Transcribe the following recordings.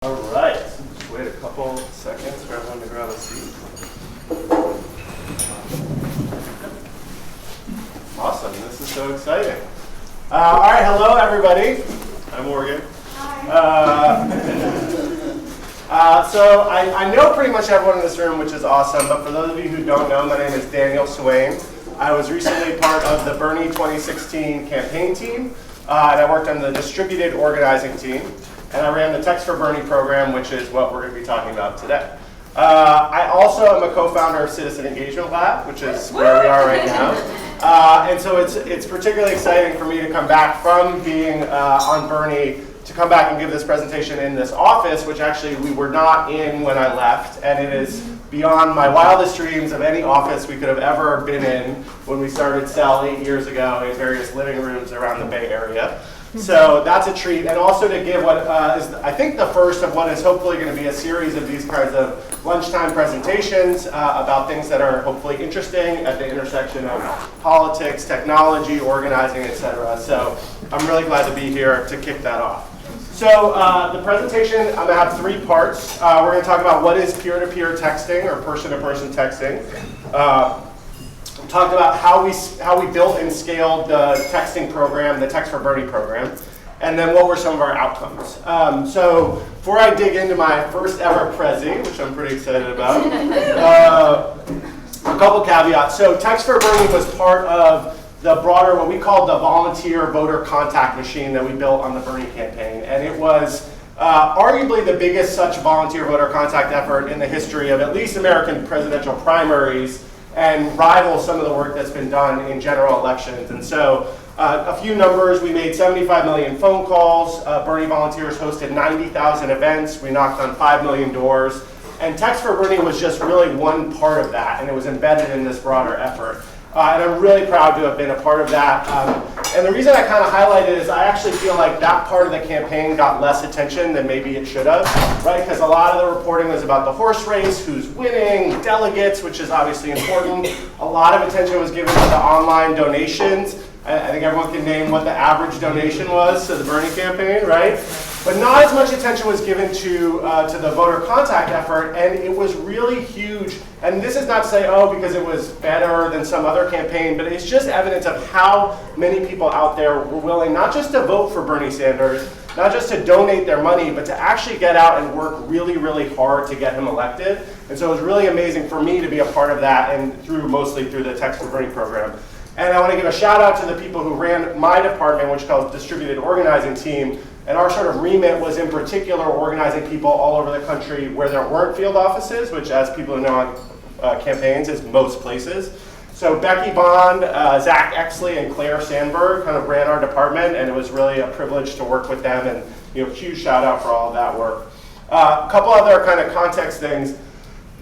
All right, just wait a couple seconds for everyone to grab a seat. Awesome, this is so exciting. All right, hello everybody. I'm Morgan. So I know pretty much everyone in this room, which is awesome, but for those of you who don't know, my name is Daniel Souweine. I was recently part of the Bernie 2016 campaign team, and I worked on the distributed organizing team. And I ran the Text for Bernie program, which is what we're going to be talking about today. I also am a co-founder of Citizen Engagement Lab, which is where we are right now. And so it's particularly exciting for me to come back from being on Bernie to come back and give this presentation in this office, which actually we were not in when I left. And it is beyond my wildest dreams of any office we could have ever been in when we started Cell 8 years ago in various living rooms around the Bay Area. So that's a treat, and also to give what is, I think, the first of what is hopefully going to be a series of these kinds of lunchtime presentations about things that are hopefully interesting at the intersection of politics, technology, organizing, etc. So I'm really glad to be here to kick that off. So the presentation, I'm going to have three parts. We're going to talk about what is peer-to-peer texting or person-to-person texting. Talked about how we built and scaled the texting program, the Text for Bernie program, and then what were some of our outcomes. So before I dig into my first ever Prezi, which I'm pretty excited about, a couple caveats. So Text for Bernie was part of the broader, what we called the volunteer voter contact machine that we built on the Bernie campaign, and it was arguably the biggest such volunteer voter contact effort in the history of at least American presidential primaries, and rivals some of the work that's been done in general elections. And so a few numbers: we made 75 million phone calls, Bernie volunteers hosted 90,000 events, we knocked on 5 million doors, and Text for Bernie was just really one part of that, and it was embedded in this broader effort. And I'm really proud to have been a part of that. And the reason I kind of highlight it is I actually feel like that part of the campaign got less attention than maybe it should have, right? Because a lot of the reporting was about the horse race, who's winning, delegates, which is obviously important. A lot of attention was given to the online donations. I think everyone can name what the average donation was to the Bernie campaign, right? But not as much attention was given to the voter contact effort, and it was really huge. And this is not to say, oh, because it was better than some other campaign, but it's just evidence of how many people out there were willing not just to vote for Bernie Sanders, not just to donate their money, but to actually get out and work really, really hard to get him elected. And so it was really amazing for me to be a part of that, and mostly through the Text for Bernie program. And I want to give a shout out to the people who ran my department, which is called Distributed Organizing Team. And our sort of remit was in particular organizing people all over the country where there weren't field offices, which, as people who know on campaigns, is most places. So Becky Bond, Zach Exley, and Claire Sandberg kind of ran our department, and it was really a privilege to work with them. And huge shout out for all of that work. A couple other kind of context things.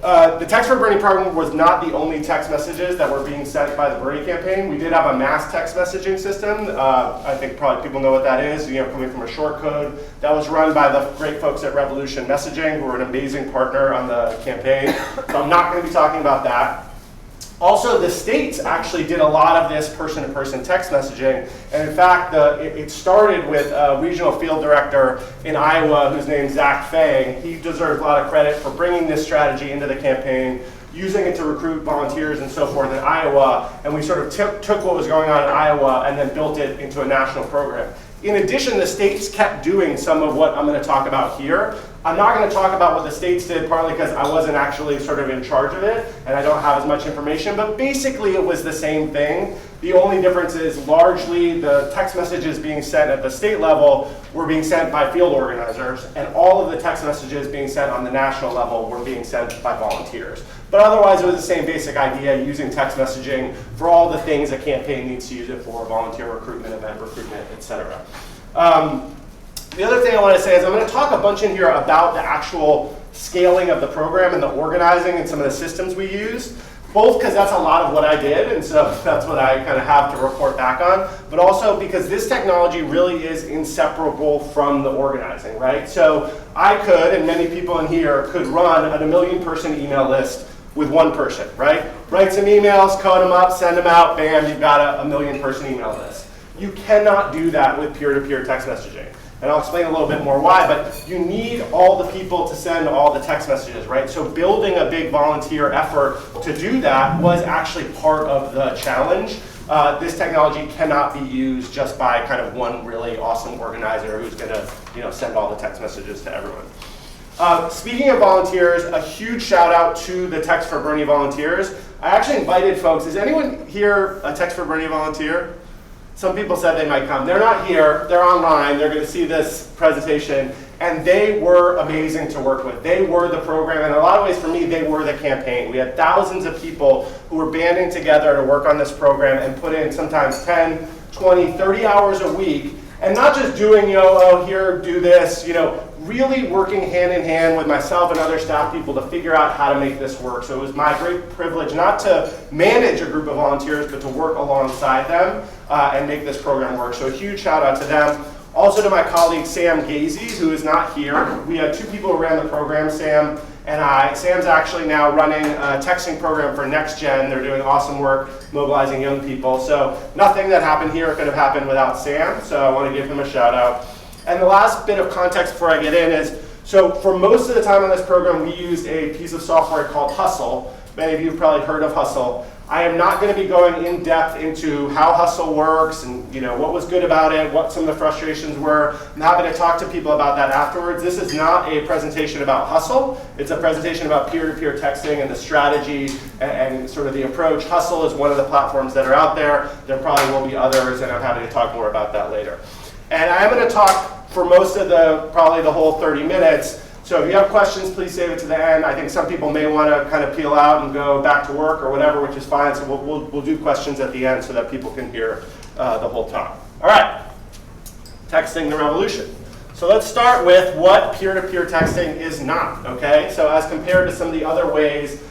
The Text for Bernie program was not the only text messages that were being sent by the Bernie campaign. We did have a mass text messaging system. I think probably people know what that is, coming from a short code. That was run by the great folks at Revolution Messaging, who were an amazing partner on the campaign. So I'm not going to be talking about that. Also, the states actually did a lot of this person-to-person text messaging. And in fact, it started with a regional field director in Iowa whose name's Zach Fang. He deserves a lot of credit for bringing this strategy into the campaign, using it to recruit volunteers and so forth in Iowa. And we sort of took what was going on in Iowa and then built it into a national program. In addition, the states kept doing some of what I'm going to talk about here. I'm not going to talk about what the states did, partly because I wasn't actually sort of in charge of it, and I don't have as much information, but basically it was the same thing. The only difference is largely the text messages being sent at the state level were being sent by field organizers, and all of the text messages being sent on the national level were being sent by volunteers. But otherwise, it was the same basic idea, using text messaging for all the things a campaign needs to use it for: volunteer recruitment, event recruitment, etc. The other thing I want to say is I'm going to talk a bunch in here about the actual scaling of the program and the organizing and some of the systems we use, both because that's a lot of what I did, and so that's what I kind of have to report back on, but also because this technology really is inseparable from the organizing, right? So I could, and many people in here could, run a 1 million person email list with one person, right? Write some emails, code them up, send them out, bam, you've got a 1 million person email list. You cannot do that with peer-to-peer text messaging. And I'll explain a little bit more why, but you need all the people to send all the text messages, right? So building a big volunteer effort to do that was actually part of the challenge. This technology cannot be used just by kind of one really awesome organizer who's going to send all the text messages to everyone. Speaking of volunteers, a huge shout out to the Text for Bernie volunteers. I actually invited folks. Is anyone here a Text for Bernie volunteer? Some people said they might come. They're not here. They're online. They're going to see this presentation. And they were amazing to work with. They were the program. In a lot of ways, for me, they were the campaign. We had thousands of people who were banding together to work on this program and put in sometimes 10, 20, 30 hours a week. And not just doing, oh, here, do this, really working hand in hand with myself and other staff people to figure out how to make this work. So it was my great privilege not to manage a group of volunteers, but to work alongside them and make this program work. So a huge shout out to them. Also to my colleague Sam Gazy, who is not here. We had two people who ran the program, Sam and I. Sam's actually now running a texting program for Next Gen. They're doing awesome work mobilizing young people. So nothing that happened here could have happened without Sam, so I want to give him a shout out. And the last bit of context before I get in is, so for most of the time on this program, we used a piece of software called Hustle. Many of you have probably heard of Hustle. I am not going to be going in depth into how Hustle works and what was good about it, what some of the frustrations were. I'm happy to talk to people about that afterwards. This is not a presentation about Hustle. It's a presentation about peer-to-peer texting and the strategy and sort of the approach. Hustle is one of the platforms that are out there. There probably will be others, and I'm happy to talk more about that later. And I'm going to talk for most of probably the whole 30 minutes. So if you have questions, please save it to the end. I think some people may want to kind of peel out and go back to work or whatever, which is fine. So we'll do questions at the end so that people can hear the whole talk. All right, texting the revolution. So let's start with what peer-to-peer texting is not, okay? So as compared to some of the other ways,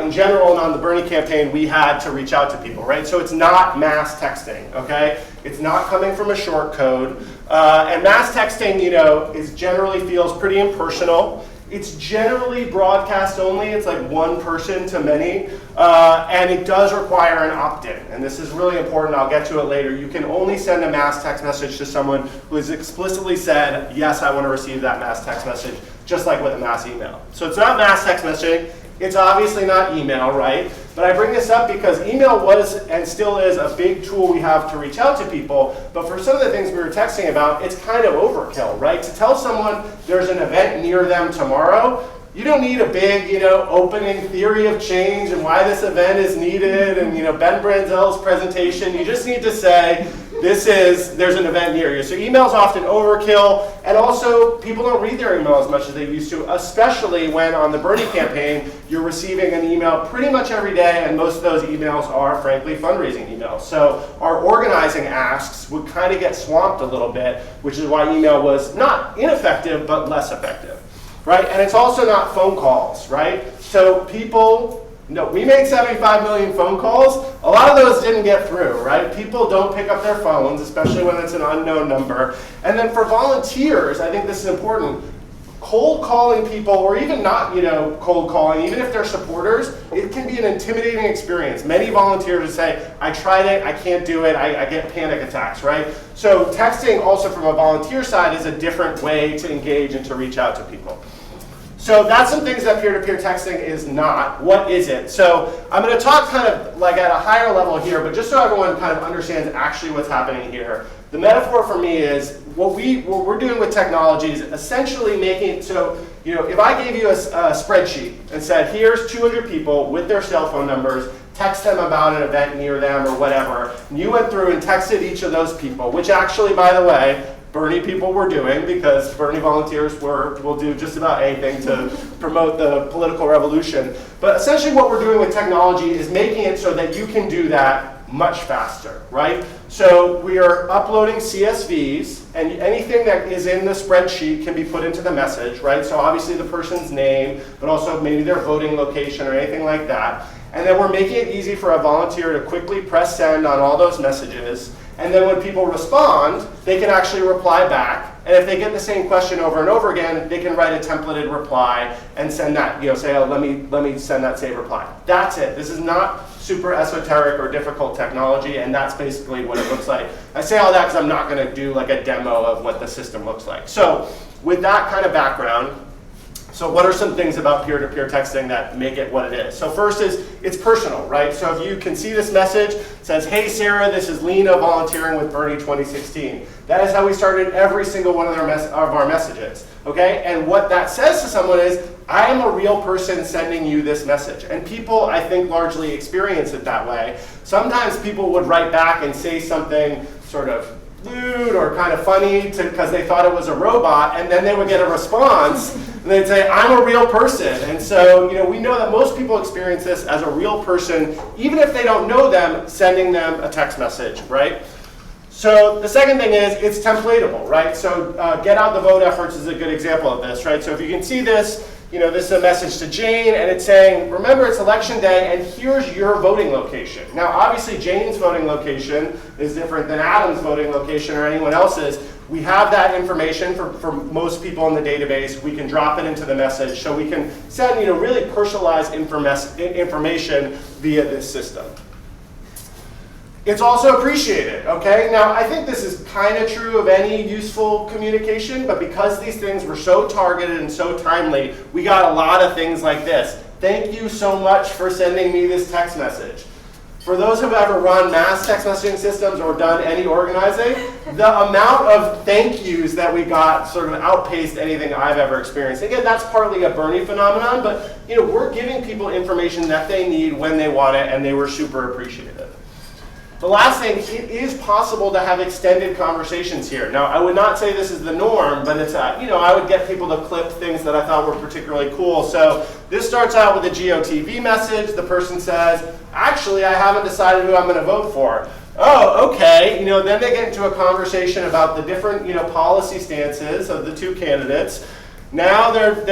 in general and on the Bernie campaign, we had to reach out to people, right? So it's not mass texting, okay? It's not coming from a short code. And mass texting, is generally feels pretty impersonal. It's generally broadcast only. It's like one person to many. And it does require an opt-in. And this is really important. I'll get to it later. You can only send a mass text message to someone who has explicitly said, yes, I want to receive that mass text message, just like with a mass email. So it's not mass text messaging. It's obviously not email, right? But I bring this up because email was and still is a big tool we have to reach out to people. But for some of the things we were texting about, it's kind of overkill, right? To tell someone there's an event near them tomorrow, you don't need a big, opening theory of change and why this event is needed and, Ben Branzel's presentation. You just need to say, there's an event near you. So email's often overkill, and also people don't read their email as much as they used to, especially when on the Bernie campaign, you're receiving an email pretty much every day, and most of those emails are, frankly, fundraising emails. So our organizing asks would kind of get swamped a little bit, which is why email was not ineffective, but less effective, right? And it's also not phone calls, right? So we made 75 million phone calls. A lot of those didn't get through, right? People don't pick up their phones, especially when it's an unknown number. And then for volunteers, I think this is important. Cold calling people, or even not, cold calling, even if they're supporters, it can be an intimidating experience. Many volunteers would say, I tried it, I can't do it, I get panic attacks, right? So texting also from a volunteer side is a different way to engage and to reach out to people. So that's some things that peer-to-peer texting is not. What is it? So I'm going to talk kind of like at a higher level here, but just so everyone kind of understands actually what's happening here. The metaphor for me is what we're doing with technology is essentially making it so, if I gave you a spreadsheet and said, here's 200 people with their cell phone numbers, text them about an event near them or whatever, and you went through and texted each of those people, which actually, by the way, Bernie people were doing, because Bernie volunteers will do just about anything to promote the political revolution. But essentially what we're doing with technology is making it so that you can do that much faster, right? So we are uploading CSVs, and anything that is in the spreadsheet can be put into the message, right? So obviously the person's name, but also maybe their voting location or anything like that. And then we're making it easy for a volunteer to quickly press send on all those messages. And then when people respond, they can actually reply back. And if they get the same question over and over again, they can write a templated reply and send that, say, oh, let me send that same reply. That's it. This is not super esoteric or difficult technology, and that's basically what it looks like. I say all that because I'm not going to do like a demo of what the system looks like. So with that kind of background, so what are some things about peer-to-peer texting that make it what it is? So first is, it's personal, right? So if you can see this message, it says, hey Sarah, this is Lena volunteering with Bernie 2016. That is how we started every single one of our messages, okay? And what that says to someone is, I am a real person sending you this message. And people, I think, largely experience it that way. Sometimes people would write back and say something sort of lewd or kind of funny because they thought it was a robot, and then they would get a response, and they'd say, I'm a real person. And so, we know that most people experience this as a real person, even if they don't know them, sending them a text message, right? So the second thing is, it's templatable, right? So Get Out the Vote efforts is a good example of this, right? So if you can see this, this is a message to Jane, and it's saying, remember, it's election day, and here's your voting location. Now, obviously, Jane's voting location is different than Adam's voting location or anyone else's. We have that information for most people in the database. We can drop it into the message, so we can send, really personalized information via this system. It's also appreciated, okay? Now, I think this is kind of true of any useful communication, but because these things were so targeted and so timely, we got a lot of things like this. Thank you so much for sending me this text message. For those who have ever run mass text messaging systems or done any organizing, the amount of thank yous that we got sort of outpaced anything I've ever experienced. Again, that's partly a Bernie phenomenon, but we're giving people information that they need when they want it, and they were super appreciative. The last thing, it is possible to have extended conversations here. Now, I would not say this is the norm, but it's, I would get people to clip things that I thought were particularly cool. So this starts out with a GOTV message. The person says, actually, I haven't decided who I'm going to vote for. Oh, okay. Then they get into a conversation about the different, policy stances of the two candidates. Now they're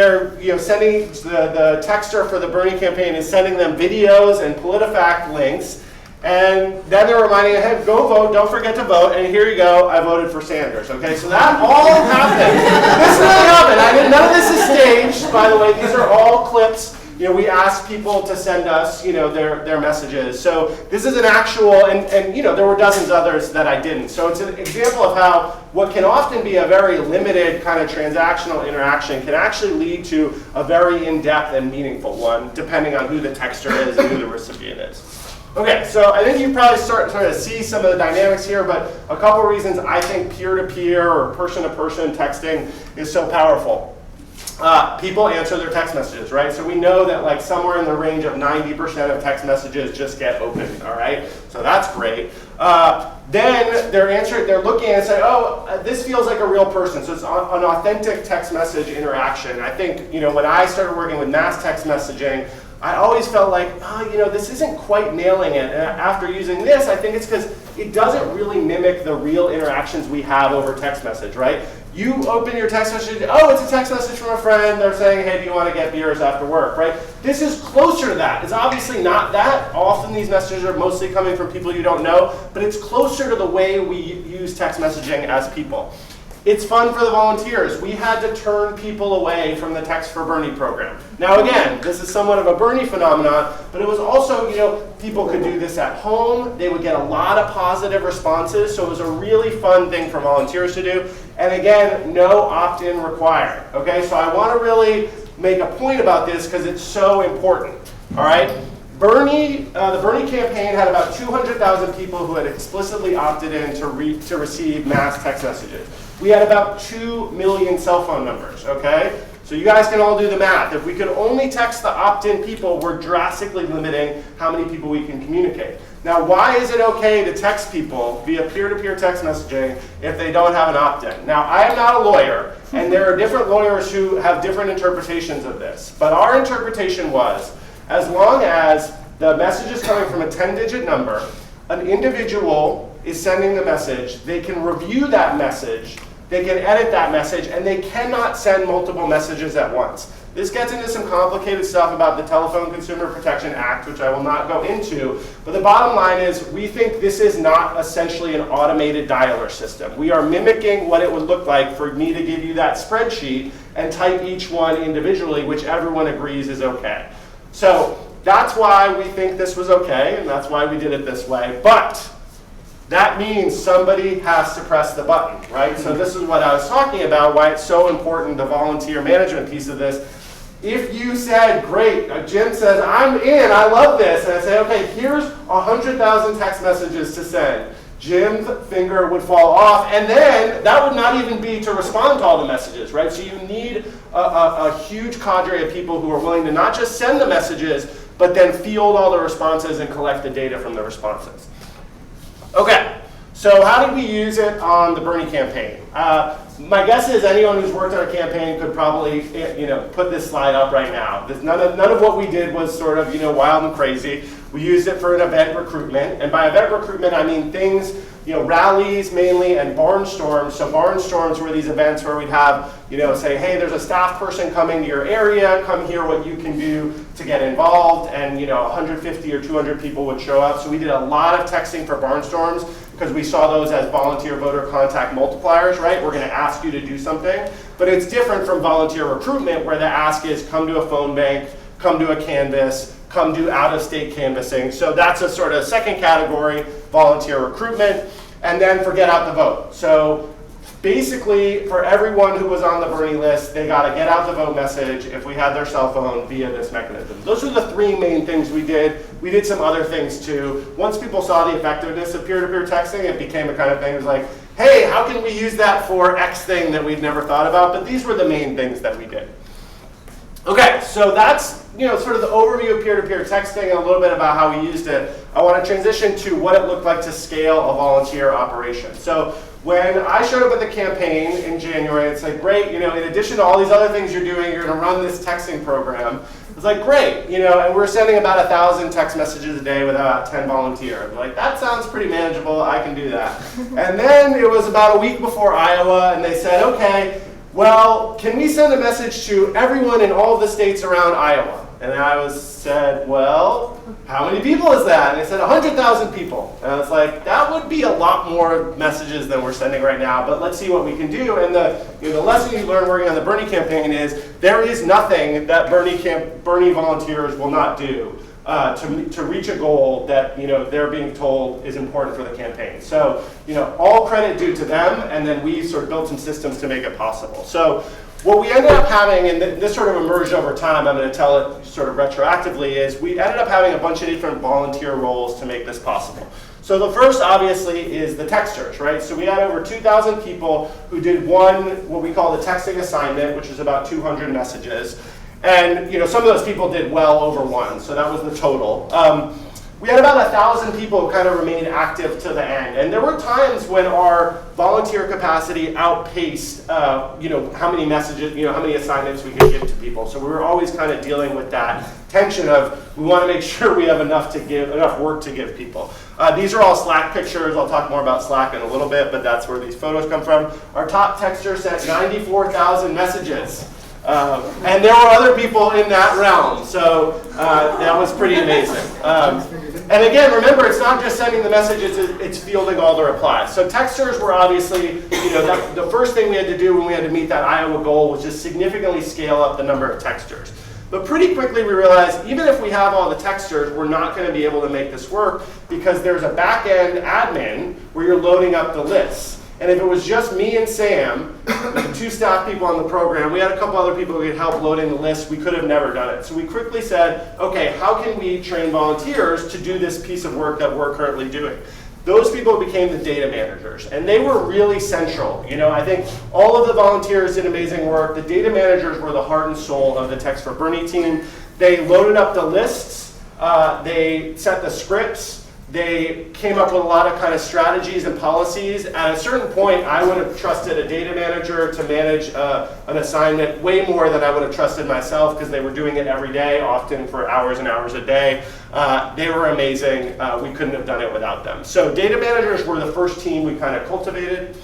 sending, the texter for the Bernie campaign is sending them videos and PolitiFact links. And then they're reminding them, hey, go vote, don't forget to vote, and here you go, I voted for Sanders, okay? So that all happened. This really happened. None of this is staged, by the way. These are all clips. We asked people to send us, their messages. So this is an actual, and there were dozens others that I didn't. So it's an example of how what can often be a very limited kind of transactional interaction can actually lead to a very in-depth and meaningful one, depending on who the texter is and who the recipient is. Okay, so I think you probably start to see some of the dynamics here, but a couple of reasons I think peer-to-peer or person-to-person texting is so powerful. People answer their text messages, right? So we know that like somewhere in the range of 90% of text messages just get opened, all right? So that's great. Then they're looking and say, oh, this feels like a real person. So it's an authentic text message interaction. I think, when I started working with mass text messaging, I always felt like, this isn't quite nailing it. And after using this, I think it's because it doesn't really mimic the real interactions we have over text message, right? You open your text message, oh, it's a text message from a friend. They're saying, hey, do you want to get beers after work, right? This is closer to that. It's obviously not that. Often these messages are mostly coming from people you don't know, but it's closer to the way we use text messaging as people. It's fun for the volunteers. We had to turn people away from the Text for Bernie program. Now again, this is somewhat of a Bernie phenomenon, but it was also, people could do this at home. They would get a lot of positive responses, so it was a really fun thing for volunteers to do. And again, no opt-in required. Okay, so I want to really make a point about this because it's so important. All right? The Bernie campaign had about 200,000 people who had explicitly opted in to receive mass text messages. We had about 2 million cell phone numbers, okay? So you guys can all do the math. If we could only text the opt-in people, we're drastically limiting how many people we can communicate. Now, why is it okay to text people via peer-to-peer text messaging if they don't have an opt-in? Now, I am not a lawyer, and there are different lawyers who have different interpretations of this. But our interpretation was, as long as the message is coming from a 10-digit number, an individual is sending the message, they can review that message, they can edit that message, and they cannot send multiple messages at once. This gets into some complicated stuff about the Telephone Consumer Protection Act, which I will not go into, but the bottom line is we think this is not essentially an automated dialer system. We are mimicking what it would look like for me to give you that spreadsheet and type each one individually, which everyone agrees is okay. So that's why we think this was okay, and that's why we did it this way. But that means somebody has to press the button, right? So this is what I was talking about, why it's so important, the volunteer management piece of this. If you said, great, Jim says, I'm in, I love this, and I say, okay, here's 100,000 text messages to send. Jim's finger would fall off, and then that would not even be to respond to all the messages, right? So you need a huge cadre of people who are willing to not just send the messages, but then field all the responses and collect the data from the responses. Okay, so how did we use it on the Bernie campaign? My guess is anyone who's worked on a campaign could probably, put this slide up right now. None of what we did was sort of, wild and crazy. We used it for an event recruitment, and by event recruitment I mean things, rallies mainly and barnstorms. So barnstorms were these events where we'd have, say, hey, there's a staff person coming to your area, come hear what you can do to get involved, and 150 or 200 people would show up. So we did a lot of texting for barnstorms because we saw those as volunteer voter contact multipliers, right? We're going to ask you to do something, but it's different from volunteer recruitment where the ask is come to a phone bank, come to a canvas, come do out-of-state canvassing. So that's a sort of second category, volunteer recruitment, and then for get out the vote. So basically, for everyone who was on the Bernie list, they got a get out the vote message if we had their cell phone via this mechanism. Those were the three main things we did. We did some other things too. Once people saw the effectiveness of peer-to-peer texting, it became a kind of thing. It was like, hey, how can we use that for X thing that we've never thought about? But these were the main things that we did. Okay, so that's sort of the overview of peer-to-peer texting and a little bit about how we used it. I want to transition to what it looked like to scale a volunteer operation. So when I showed up at the campaign in January, it's like, great, in addition to all these other things you're doing, you're going to run this texting program. It's like, great, and we're sending about 1,000 text messages a day with about 10 volunteers. Like, that sounds pretty manageable, I can do that. And then it was about a week before Iowa, and they said, okay, well, can we send a message to everyone in all of the states around Iowa? And I said, well, how many people is that? And they said 100,000 people. And I was like, that would be a lot more messages than we're sending right now, but let's see what we can do. And the lesson you learn working on the Bernie campaign is there is nothing that Bernie volunteers will not do to reach a goal that they're being told is important for the campaign. So all credit due to them, and then we sort of built some systems to make it possible. So what we ended up having, and this sort of emerged over time, I'm going to tell it sort of retroactively, is we ended up having a bunch of different volunteer roles to make this possible. So the first, obviously, is the texters, right? So we had over 2,000 people who did what we call the texting assignment, which is about 200 messages. And some of those people did well over one, so that was the total. We had about 1,000 people who kind of remained active to the end. And there were times when our volunteer capacity outpaced, how many messages, how many assignments we could give to people. So we were always kind of dealing with that tension of we want to make sure we have enough work to give people. These are all Slack pictures. I'll talk more about Slack in a little bit, but that's where these photos come from. Our top texter sent 94,000 messages. And there were other people in that realm, so that was pretty amazing. And again, remember, it's not just sending the messages, it's fielding all the replies. So texters were obviously, the first thing we had to do when we had to meet that Iowa goal was just significantly scale up the number of texters. But pretty quickly we realized, even if we have all the texters, we're not going to be able to make this work because there's a back-end admin where you're loading up the lists. And if it was just me and Sam, the two staff people on the program, we had a couple other people who could help loading the list, we could have never done it. So we quickly said, okay, how can we train volunteers to do this piece of work that we're currently doing? Those people became the data managers, and they were really central. I think all of the volunteers did amazing work. The data managers were the heart and soul of the Text for Bernie team. They loaded up the lists, they set the scripts, they came up with a lot of kind of strategies and policies. At a certain point, I would have trusted a data manager to manage an assignment way more than I would have trusted myself because they were doing it every day, often for hours and hours a day. They were amazing. We couldn't have done it without them. So data managers were the first team we kind of cultivated.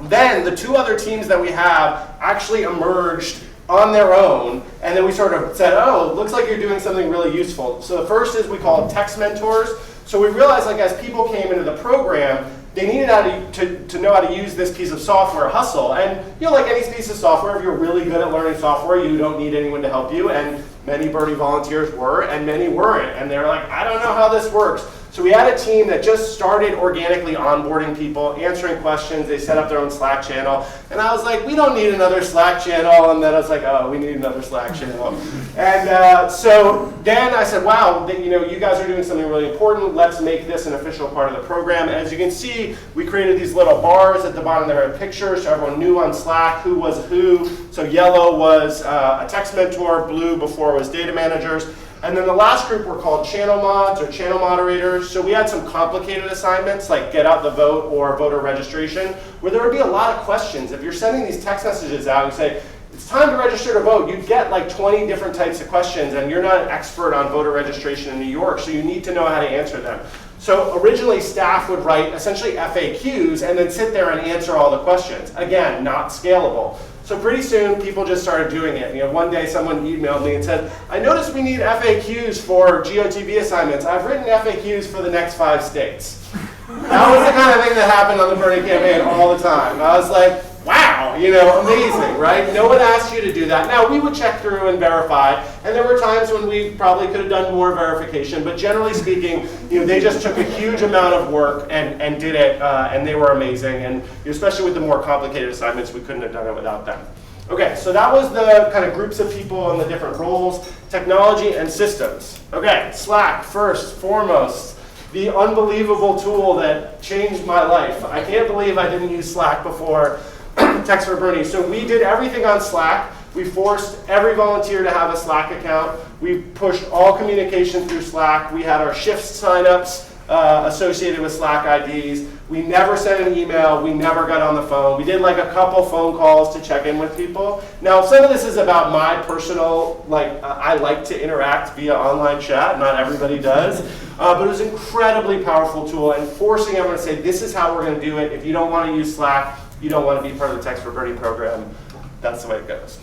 Then the two other teams that we have actually emerged on their own, and then we sort of said, oh, it looks like you're doing something really useful. So the first is we call text mentors. So we realized, like, as people came into the program, they needed to know how to use this piece of software, Hustle. And like any piece of software, if you're really good at learning software, you don't need anyone to help you. And many Bernie volunteers were, and many weren't. And they're like, I don't know how this works. So we had a team that just started organically onboarding people, answering questions. They set up their own Slack channel. And I was like, we don't need another Slack channel. And then I was like, oh, we need another Slack channel. And so then I said, wow, you guys are doing something really important. Let's make this an official part of the program. As you can see, we created these little bars at the bottom that are pictures, so everyone knew on Slack who was who. So yellow was a text mentor, blue before was data managers. And then the last group were called channel mods or channel moderators. So we had some complicated assignments like get out the vote or voter registration, where there would be a lot of questions. If you're sending these text messages out and say, it's time to register to vote, you get like 20 different types of questions, and you're not an expert on voter registration in New York, so you need to know how to answer them. So originally staff would write essentially FAQs and then sit there and answer all the questions. Again, not scalable. So pretty soon, people just started doing it. One day someone emailed me and said, I noticed we need FAQs for GOTV assignments. I've written FAQs for the next 5 states. That was the kind of thing that happened on the Bernie campaign all the time. I was like, wow, amazing, right? No one asked you to do that. Now, we would check through and verify, and there were times when we probably could have done more verification, but generally speaking, they just took a huge amount of work and did it, and they were amazing, and especially with the more complicated assignments, we couldn't have done it without them. Okay, so that was the kind of groups of people and the different roles, technology and systems. Okay, Slack, first, foremost, the unbelievable tool that changed my life. I can't believe I didn't use Slack before Text for Bernie. So we did everything on Slack. We forced every volunteer to have a Slack account. We pushed all communication through Slack. We had our shifts signups associated with Slack IDs. We never sent an email. We never got on the phone. We did like a couple phone calls to check in with people. Now, some of this is about my personal, I like to interact via online chat. Not everybody does. But it was an incredibly powerful tool, and forcing everyone to say, this is how we're going to do it. If you don't want to use Slack, you don't want to be part of the Text for Bernie program. That's the way it goes.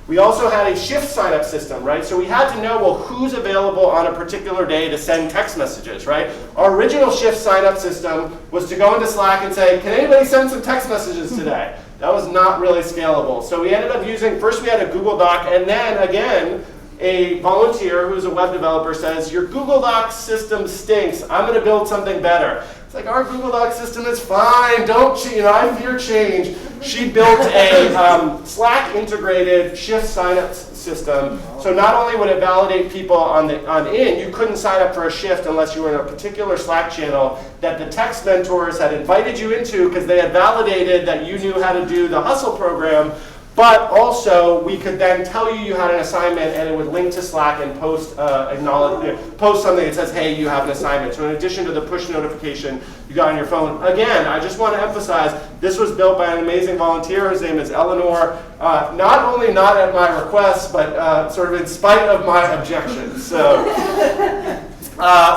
We also had a shift sign-up system, right? So we had to know, well, who's available on a particular day to send text messages, right? Our original shift sign-up system was to go into Slack and say, can anybody send some text messages today? That was not really scalable. So we ended up using, first we had a Google Doc, and then again, a volunteer who's a web developer says, your Google Docs system stinks. I'm going to build something better. It's like, our Google Docs system is fine. Don't, I fear change. She built a Slack integrated shift sign-up system. So not only would it validate people on in, you couldn't sign up for a shift unless you were in a particular Slack channel that the text mentors had invited you into because they had validated that you knew how to do the Hustle program. But also, we could then tell you had an assignment, and it would link to Slack and post something that says, hey, you have an assignment. So in addition to the push notification you got on your phone, again, I just want to emphasize, this was built by an amazing volunteer. His name is Eleanor. Not only not at my request, but sort of in spite of my objections. So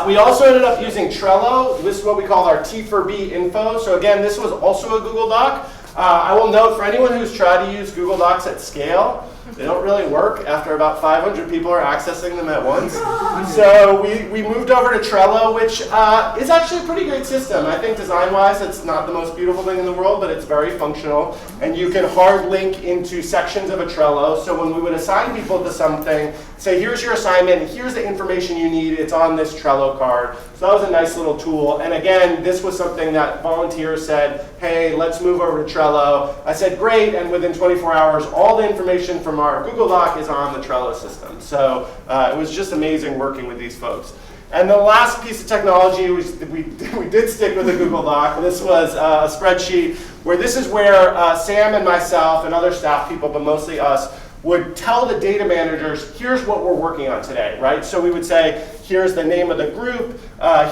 we also ended up using Trello. This is what we call our T4B info. So again, this was also a Google Doc. I will note, for anyone who's tried to use Google Docs at scale, they don't really work after about 500 people are accessing them at once. So we moved over to Trello, which is actually a pretty great system. I think design-wise, it's not the most beautiful thing in the world, but it's very functional. And you can hard link into sections of a Trello. So when we would assign people to something, say, here's your assignment, here's the information you need, it's on this Trello card. So that was a nice little tool. And again, this was something that volunteers said, hey, let's move over to Trello. I said, great, and within 24 hours, all the information from our Google Doc is on the Trello system. So it was just amazing working with these folks. And the last piece of technology, we did stick with the Google Doc. This was a spreadsheet where this is where Sam and myself and other staff people, but mostly us, would tell the data managers, here's what we're working on today, right? So we would say, here's the name of the group,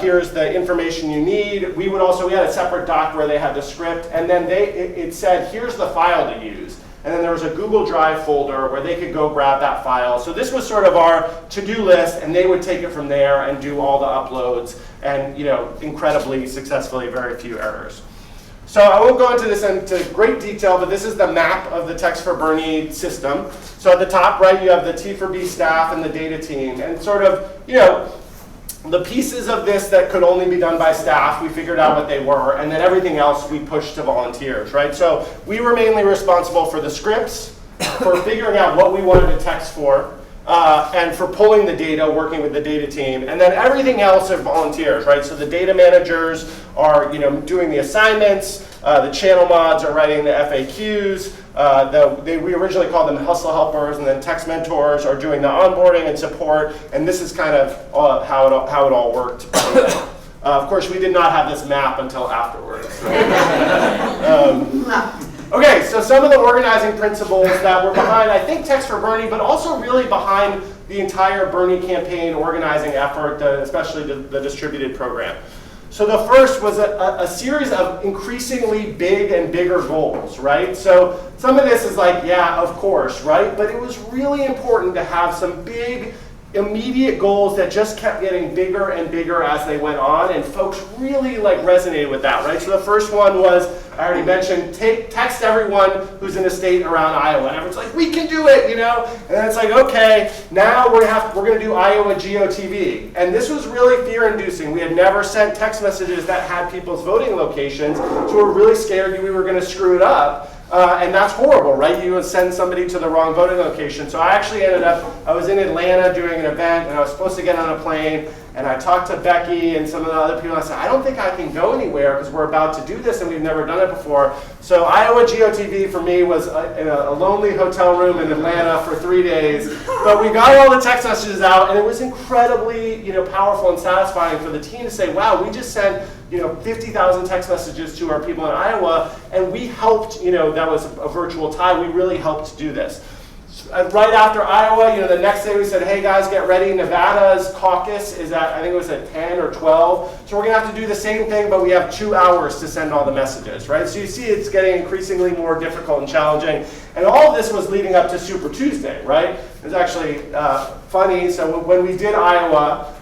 here's the information you need. We had a separate doc where they had the script, and then it said, here's the file to use. And then there was a Google Drive folder where they could go grab that file. So this was sort of our to-do list, and they would take it from there and do all the uploads, and incredibly successfully, very few errors. So I won't go into this into great detail, but this is the map of the Text for Bernie system. So at the top right, you have the T4B staff and the data team. And sort of, the pieces of this that could only be done by staff, we figured out what they were, and then everything else we pushed to volunteers, right? So we were mainly responsible for the scripts, for figuring out what we wanted to text for, and for pulling the data, working with the data team, and then everything else are volunteers, right? So the data managers are, doing the assignments, the channel mods are writing the FAQs, we originally called them hustle helpers, and then text mentors are doing the onboarding and support, and this is kind of how it all worked. Of course, we did not have this map until afterwards. Okay, so some of the organizing principles that were behind, I think, Text for Bernie, but also really behind the entire Bernie campaign organizing effort, especially the distributed program. So the first was a series of increasingly big and bigger goals, right? So some of this is like, yeah, of course, right? But it was really important to have some big, immediate goals that just kept getting bigger and bigger as they went on, and folks really resonated with that, right? So the first one was, I already mentioned, text everyone who's in a state around Iowa. And everyone's like, we can do it, And then it's like, okay, now we're going to do Iowa GeoTV. And this was really fear-inducing. We had never sent text messages that had people's voting locations, so we were really scared we were going to screw it up. And that's horrible, right? You would send somebody to the wrong voting location. So I actually I was in Atlanta doing an event, and I was supposed to get on a plane, and I talked to Becky and some of the other people, and I said, I don't think I can go anywhere because we're about to do this and we've never done it before. So Iowa GeoTV for me was in a lonely hotel room in Atlanta for 3 days. But we got all the text messages out, and it was incredibly powerful and satisfying for the team to say, wow, we just sent 50,000 text messages to our people in Iowa, and we helped, that was a virtual tie, we really helped do this. Right after Iowa, the next day we said, hey guys, get ready. Nevada's caucus is I think it was at 10 or 12. So we're going to have to do the same thing, but we have 2 hours to send all the messages, right? So you see it's getting increasingly more difficult and challenging. And all of this was leading up to Super Tuesday, right? It was actually funny. So when we did Iowa,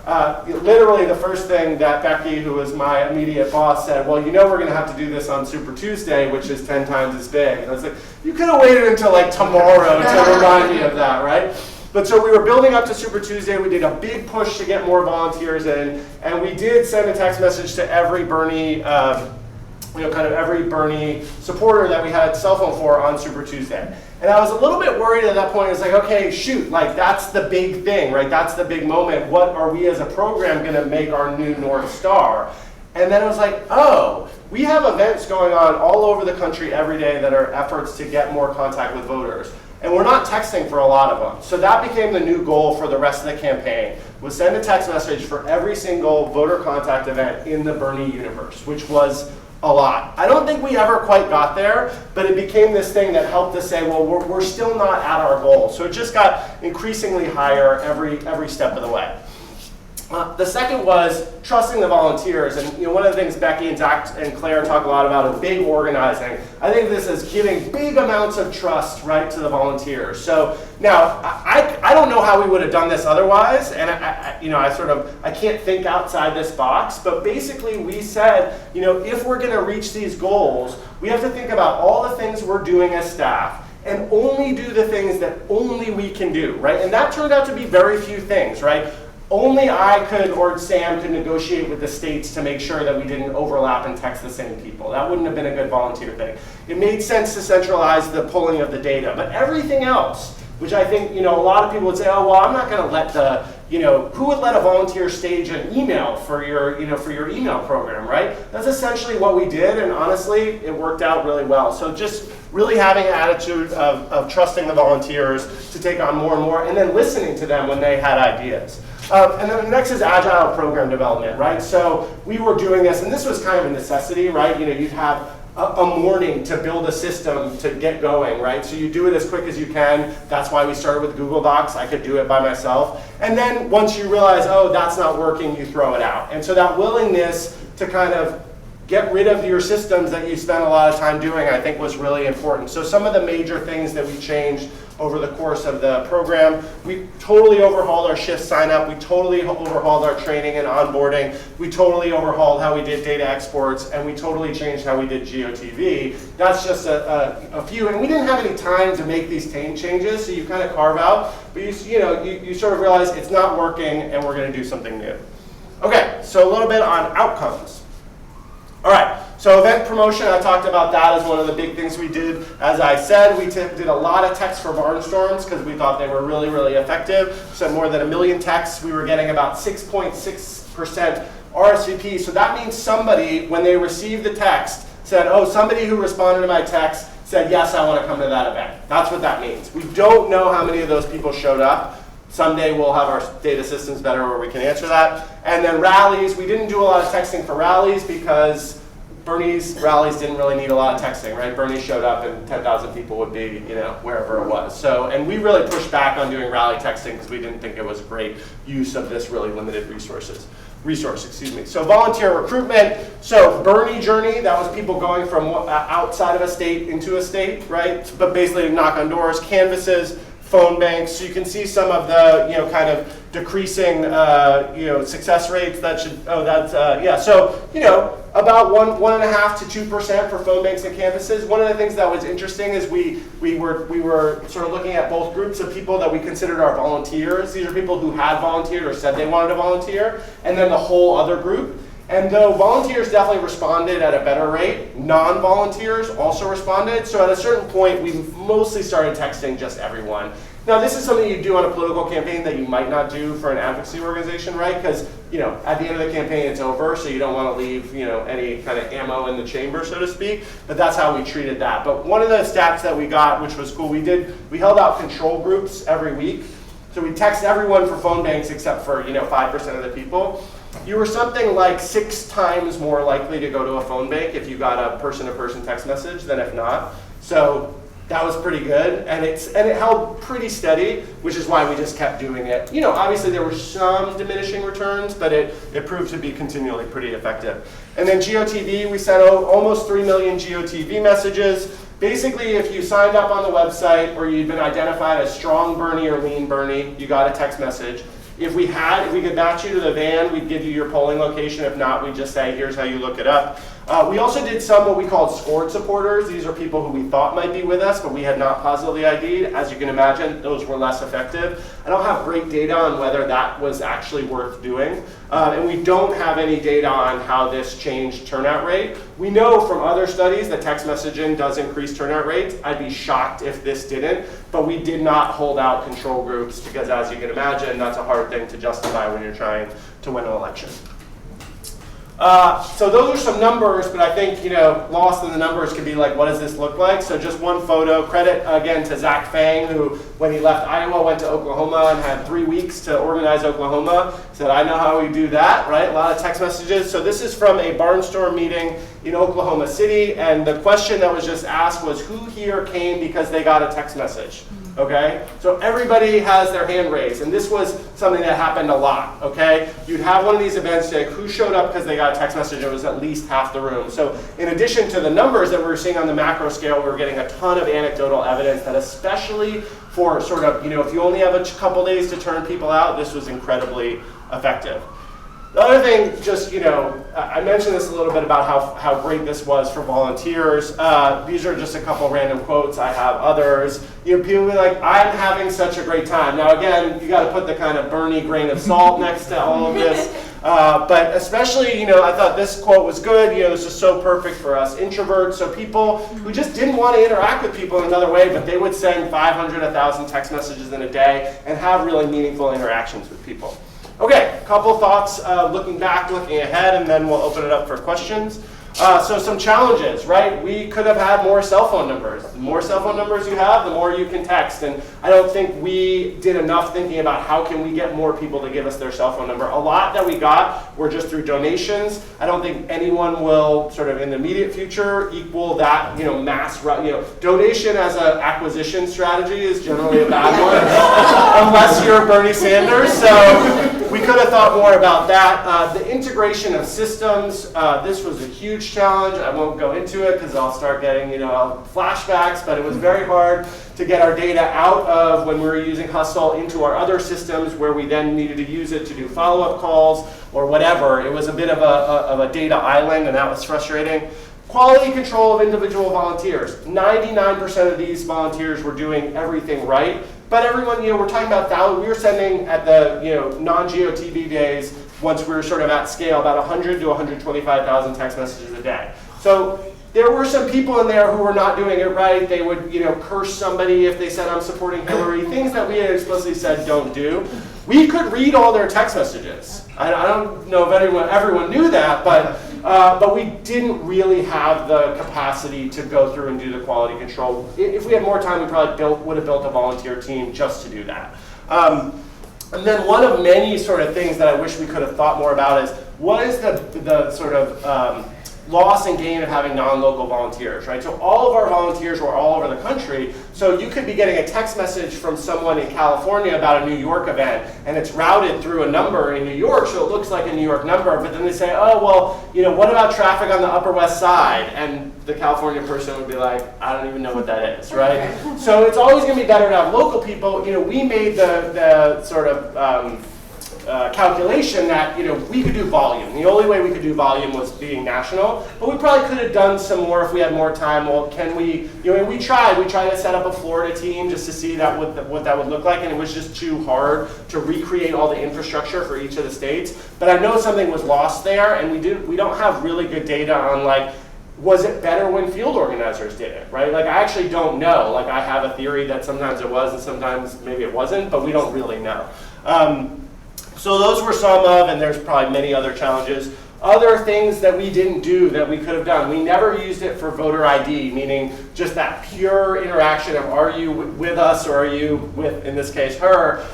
literally the first thing that Becky, who was my immediate boss, said, well, we're going to have to do this on Super Tuesday, which is 10 times as big. And I was like, you could have waited until tomorrow to remind me of that, right? But so we were building up to Super Tuesday. We did a big push to get more volunteers in, and we did send a text message to every Bernie, every Bernie supporter that we had cell phone for on Super Tuesday. And I was a little bit worried at that point. It's like, okay, shoot, that's the big thing, right? That's the big moment. What are we as a program going to make our new North Star? And then it was like, oh, we have events going on all over the country every day that are efforts to get more contact with voters. And we're not texting for a lot of them. So that became the new goal for the rest of the campaign, was send a text message for every single voter contact event in the Bernie universe, which was a lot. I don't think we ever quite got there, but it became this thing that helped us say, well, we're still not at our goal. So it just got increasingly higher every step of the way. The second was trusting the volunteers, and one of the things Becky and Zach and Claire talk a lot about is big organizing. I think this is giving big amounts of trust, right, to the volunteers. So now I don't know how we would have done this otherwise, and I can't think outside this box. But basically, we said, if we're going to reach these goals, we have to think about all the things we're doing as staff, and only do the things that only we can do, right? And that turned out to be very few things, right? Only I could, or Sam could negotiate with the states to make sure that we didn't overlap and text the same people. That wouldn't have been a good volunteer thing. It made sense to centralize the pulling of the data, but everything else, which I think, a lot of people would say, oh, well, I'm not going to let who would let a volunteer stage an email for your email program, right? That's essentially what we did, and honestly, it worked out really well. So just really having an attitude of trusting the volunteers to take on more and more, and then listening to them when they had ideas. And then the next is agile program development, right? So we were doing this, and this was kind of a necessity, right? You'd have a morning to build a system to get going, right? So you do it as quick as you can. That's why we started with Google Docs. I could do it by myself. And then once you realize, oh, that's not working, you throw it out. And so that willingness to kind of get rid of your systems that you spent a lot of time doing, I think, was really important. So some of the major things that we changed over the course of the program, we totally overhauled our shift sign up, we totally overhauled our training and onboarding, we totally overhauled how we did data exports, and we totally changed how we did GeoTV. That's just a few, and we didn't have any time to make these changes, so you kind of carve out, but you sort of realize it's not working and we're going to do something new. Okay, so a little bit on outcomes. All right, so event promotion, I talked about that as one of the big things we did. As I said, we did a lot of texts for barnstorms because we thought they were really, really effective. We sent more than 1 million texts. We were getting about 6.6% RSVP. So that means somebody, when they received the text, said, oh, somebody who responded to my text said, yes, I want to come to that event. That's what that means. We don't know how many of those people showed up. Someday we'll have our data systems better where we can answer that. And then rallies, we didn't do a lot of texting for rallies because Bernie's rallies didn't really need a lot of texting, right? Bernie showed up and 10,000 people would be, wherever it was. So, and we really pushed back on doing rally texting because we didn't think it was a great use of this really limited resource. So volunteer recruitment. So Bernie journey, that was people going from outside of a state into a state, right? But basically knock on doors, canvases, phone banks. So you can see some of the, kind of decreasing, success rates. That should, So, about 1.5% to 2% for phone banks and canvases. One of the things that was interesting is we were sort of looking at both groups of people that we considered our volunteers. These are people who had volunteered or said they wanted to volunteer, and then the whole other group. And though volunteers definitely responded at a better rate, non-volunteers also responded. So at a certain point, we mostly started texting just everyone. Now, this is something you do on a political campaign that you might not do for an advocacy organization, right? Because, at the end of the campaign, it's over, so you don't want to leave, any kind of ammo in the chamber, so to speak. But that's how we treated that. But one of the stats that we got, which was cool, we held out control groups every week. So we text everyone for phone banks except for, 5% of the people. You were something like 6 times more likely to go to a phone bank if you got a person-to-person text message than if not. So that was pretty good, and it held pretty steady, which is why we just kept doing it. Obviously there were some diminishing returns, but it proved to be continually pretty effective. And then GOTV, we sent almost 3 million GOTV messages. Basically, if you signed up on the website or you'd been identified as strong Bernie or lean Bernie, you got a text message. If we could match you to the van, we'd give you your polling location. If not, we'd just say, here's how you look it up. We also did some what we called scored supporters. These are people who we thought might be with us, but we had not positively ID'd. As you can imagine, those were less effective. I don't have great data on whether that was actually worth doing. And we don't have any data on how this changed turnout rate. We know from other studies that text messaging does increase turnout rates. I'd be shocked if this didn't, but we did not hold out control groups because, as you can imagine, that's a hard thing to justify when you're trying to win an election. So those are some numbers, but I think, lost in the numbers could be like, what does this look like? So just one photo. Credit, again, to Zach Fang, who, when he left Iowa, went to Oklahoma and had 3 weeks to organize Oklahoma. Said, I know how we do that, right? A lot of text messages. So this is from a barnstorm meeting in Oklahoma City, and the question that was just asked was, who here came because they got a text message? Okay, so everybody has their hand raised, and this was something that happened a lot, okay? You'd have one of these events say, who showed up because they got a text message? It was at least half the room. So in addition to the numbers that we were seeing on the macro scale, we were getting a ton of anecdotal evidence that especially for sort of, if you only have a couple days to turn people out, this was incredibly effective. The other thing, just, I mentioned this a little bit about how great this was for volunteers. These are just a couple random quotes. I have others. People be like, I'm having such a great time. Now, again, you got to put the kind of Bernie grain of salt next to all of this. But especially, I thought this quote was good. This is so perfect for us introverts. So people who just didn't want to interact with people in another way, but they would send 500, 1,000 text messages in a day and have really meaningful interactions with people. Okay, a couple thoughts looking back, looking ahead, and then we'll open it up for questions. So some challenges, right? We could have had more cell phone numbers. The more cell phone numbers you have, the more you can text. And I don't think we did enough thinking about how can we get more people to give us their cell phone number. A lot that we got were just through donations. I don't think anyone will sort of in the immediate future equal that, mass, donation as an acquisition strategy is generally a bad one, unless you're Bernie Sanders. So we could have thought more about that. The integration of systems, this was a huge challenge. I won't go into it because I'll start getting, flashbacks, but it was very hard to get our data out of when we were using Hustle into our other systems where we then needed to use it to do follow-up calls or whatever. It was a bit of a data island, and that was frustrating. Quality control of individual volunteers. 99% of these volunteers were doing everything right. But everyone, we're talking about we were sending at the, non-GOTV days, once we were sort of at scale, about 100 to 125,000 text messages a day. So there were some people in there who were not doing it right. They would, curse somebody if they said, I'm supporting Hillary, things that we had explicitly said don't do. We could read all their text messages. I don't know if everyone knew that, but we didn't really have the capacity to go through and do the quality control. If we had more time, we probably would have built a volunteer team just to do that. And then one of many sort of things that I wish we could have thought more about is, what is the sort of loss and gain of having non-local volunteers, right? So all of our volunteers were all over the country, so you could be getting a text message from someone in California about a New York event, and it's routed through a number in New York, so it looks like a New York number, but then they say, oh, well, what about traffic on the Upper West Side? And the California person would be like, I don't even know what that is, right? So it's always gonna be better to have local people. We made the sort of, calculation that we could do volume. The only way we could do volume was being national, but we probably could have done some more if we had more time. Well, can we? We tried to set up a Florida team just to see what that would look like, and it was just too hard to recreate all the infrastructure for each of the states. But I know something was lost there, and we don't have really good data on was it better when field organizers did it, right? I actually don't know. I have a theory that sometimes it was and sometimes maybe it wasn't, but we don't really know. So those were some of, and there's probably many other challenges. Other things that we didn't do that we could have done. We never used it for voter ID, meaning just that pure interaction of are you with us or are you with, in this case, her.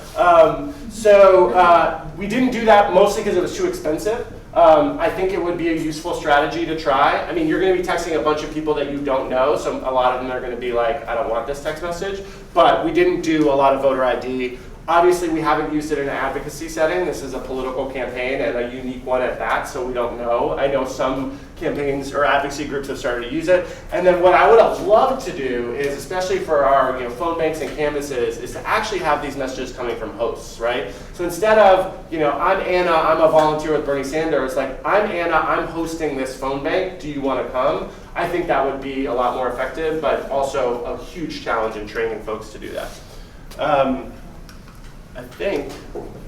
So we didn't do that mostly because it was too expensive. I think it would be a useful strategy to try. I mean, you're going to be texting a bunch of people that you don't know, so a lot of them are going to be like, I don't want this text message. But we didn't do a lot of voter ID. Obviously, we haven't used it in an advocacy setting. This is a political campaign and a unique one at that, so we don't know. I know some campaigns or advocacy groups have started to use it. And then what I would have loved to do is, especially for our phone banks and canvases, is to actually have these messages coming from hosts, right? So instead of, I'm Anna, I'm a volunteer with Bernie Sanders, I'm Anna, I'm hosting this phone bank, do you want to come? I think that would be a lot more effective, but also a huge challenge in training folks to do that. I think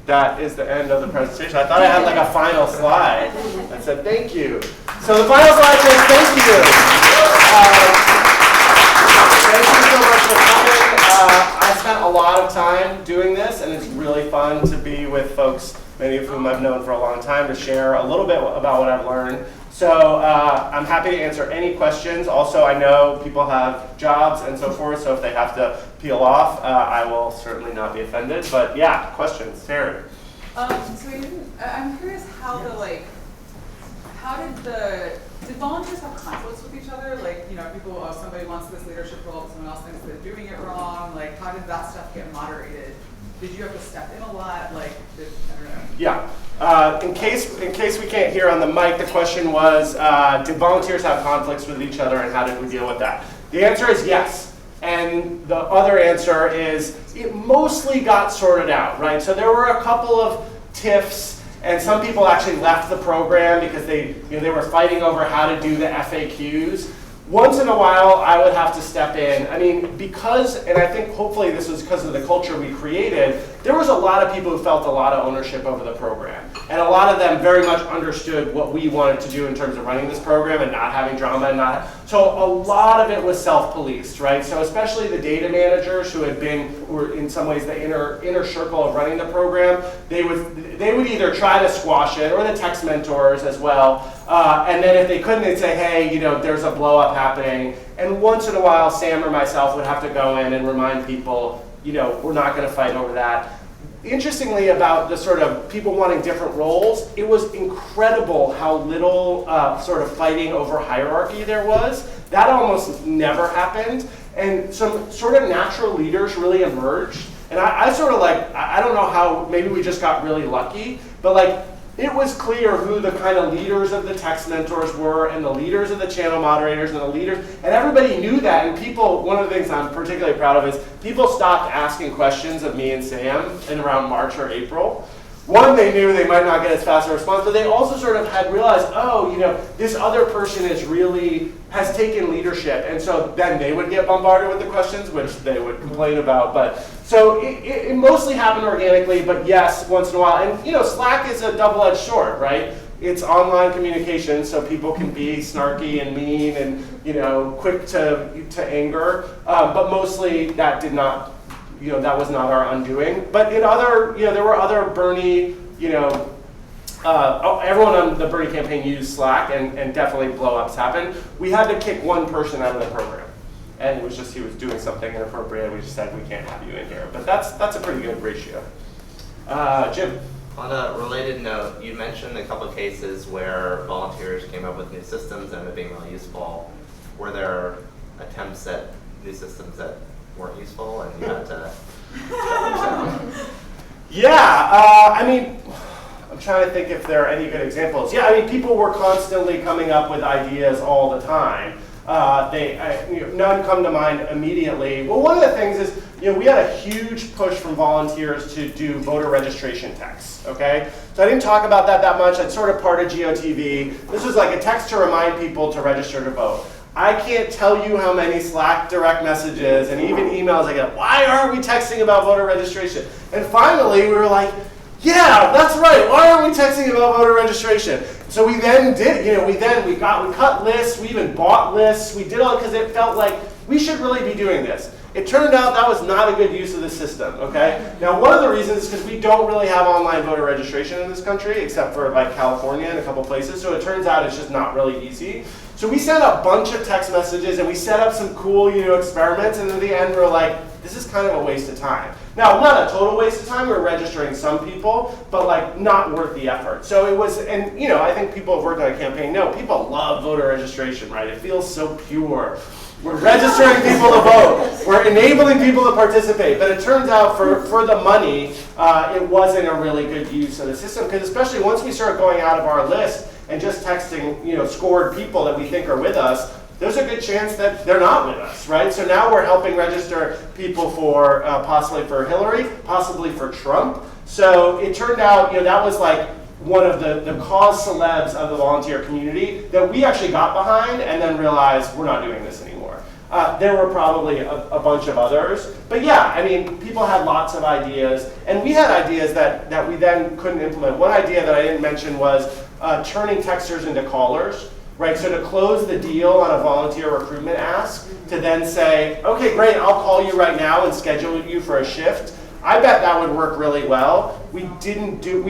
that is the end of the presentation. I thought I had a final slide that said thank you. So the final slide says thank you. Thank you so much for coming. I spent a lot of time doing this, and it's really fun to be with folks, many of whom I've known for a long time, to share a little bit about what I've learned. So I'm happy to answer any questions. Also, I know people have jobs and so forth, so if they have to peel off, I will certainly not be offended. But yeah, questions, Terry. I'm curious how did volunteers have conflicts with each other? People, somebody wants this leadership role, someone else thinks they're doing it wrong. How did that stuff get moderated? Did you have to step in a lot? I don't know. Yeah. In case we can't hear on the mic, the question was, did volunteers have conflicts with each other, and how did we deal with that? The answer is yes. And the other answer is it mostly got sorted out, right? So there were a couple of tiffs, and some people actually left the program because they were fighting over how to do the FAQs. Once in a while, I would have to step in. I mean, and I think hopefully this was because of the culture we created, there was a lot of people who felt a lot of ownership over the program. And a lot of them very much understood what we wanted to do in terms of running this program and not having drama. So a lot of it was self-policed, right? So especially the data managers who were in some ways the inner circle of running the program, they would either try to squash it, or the text mentors as well. And then if they couldn't, they'd say, hey, there's a blow up happening. And once in a while, Sam or myself would have to go in and remind people, we're not going to fight over that. Interestingly, about the sort of people wanting different roles, it was incredible how little sort of fighting over hierarchy there was. That almost never happened. And some sort of natural leaders really emerged. And I sort of I don't know how, maybe we just got really lucky, but it was clear who the kind of leaders of the text mentors were, and the leaders of the channel moderators, and the leaders, and everybody knew that. And people, one of the things I'm particularly proud of is people stopped asking questions of me and Sam in around March or April. one, they knew they might not get as fast a response, but they also sort of had realized, oh, this other person has taken leadership, and so then they would get bombarded with the questions, which they would complain about. But so it mostly happened organically, but yes, once in a while. And Slack is a double-edged sword, right? It's online communication, so people can be snarky and mean and quick to anger, but mostly that did not. That was not our undoing. But in other, there were other Bernie, everyone on the Bernie campaign used Slack, and definitely blow-ups happened. We had to kick one person out of the program, and it was just he was doing something inappropriate, and we just said we can't have you in here. But that's a pretty good ratio. Jim. On a related note, you mentioned a couple of cases where volunteers came up with new systems and it being really useful. Were there attempts at new systems that weren't useful and you had to shut them down? Yeah, I'm trying to think if there are any good examples. Yeah, people were constantly coming up with ideas all the time. None come to mind immediately. Well, one of the things is, we had a huge push from volunteers to do voter registration texts, okay? So I didn't talk about that much. It's sort of part of GOTV. This was like a text to remind people to register to vote. I can't tell you how many Slack direct messages and even emails I get. Why aren't we texting about voter registration? And finally, we were like, yeah, that's right. Why aren't we texting about voter registration? So we then did, we cut lists. We even bought lists. We did all because it felt like we should really be doing this. It turned out that was not a good use of the system, okay? Now, one of the reasons is because we don't really have online voter registration in this country, except for like California and a couple places. So it turns out it's just not really easy. So we sent a bunch of text messages and we set up some cool, experiments. And in the end, we're like, this is kind of a waste of time. Now, not a total waste of time. We're registering some people, but like not worth the effort. So it was, and I think people have worked on a campaign. No, people love voter registration, right? It feels so pure. We're registering people to vote. We're enabling people to participate. But it turns out for the money, it wasn't a really good use of the system. Because especially once we start going out of our list and just texting, scored people that we think are with us, there's a good chance that they're not with us, right? So now we're helping register people for possibly for Hillary, possibly for Trump. So it turned out, that was like one of the cause celebs of the volunteer community that we actually got behind and then realized we're not doing this anymore. There were probably a bunch of others. But yeah, people had lots of ideas. And we had ideas that we then couldn't implement. One idea that I didn't mention was turning texters into callers. Right, so to close the deal on a volunteer recruitment ask, to then say, okay, great, I'll call you right now and schedule you for a shift. I bet that would work really well. We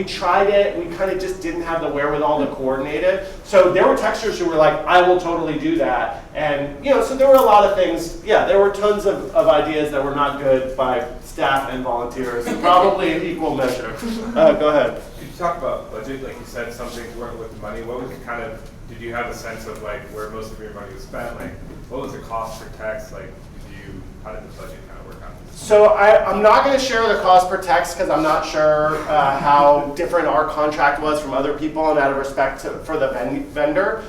tried it, we kind of just didn't have the wherewithal to coordinate it. So there were texters who were like, I will totally do that. And so there were a lot of things, there were tons of ideas that were not good by staff and volunteers, probably in equal measure. Go ahead. Could you talk about budget? Like you said, some things weren't with the money. What was it kind of, did you have a sense of like where most of your money was spent? Like what was the cost per text? Like how did the budget kind of work out? So I'm not going to share the cost per text because I'm not sure how different our contract was from other people and out of respect for the vendor.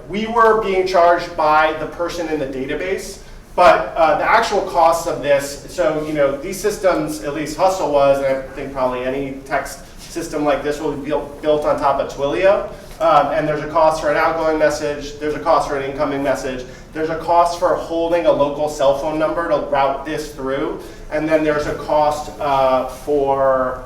We were being charged by the person in the database, but the actual costs of this, so these systems, at least Hustle was, and I think probably any text system like this will be built on top of Twilio. And there's a cost for an outgoing message, there's a cost for an incoming message, there's a cost for holding a local cell phone number to route this through, and then there's a cost for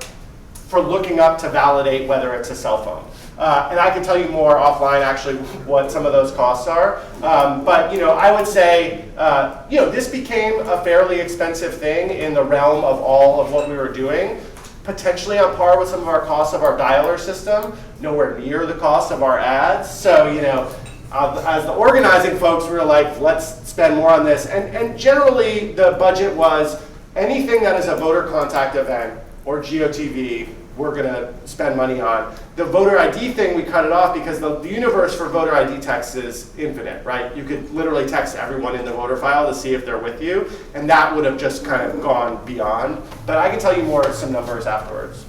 looking up to validate whether it's a cell phone. And I can tell you more offline actually what some of those costs are. But I would say this became a fairly expensive thing in the realm of all of what we were doing. Potentially on par with some of our costs of our dialer system, nowhere near the cost of our ads. So, as the organizing folks, we were like, let's spend more on this. And generally, the budget was anything that is a voter contact event or GOTV, we're going to spend money on. The voter ID thing, we cut it off because the universe for voter ID texts is infinite, right? You could literally text everyone in the voter file to see if they're with you, and that would have just kind of gone beyond. But I can tell you more some numbers afterwards.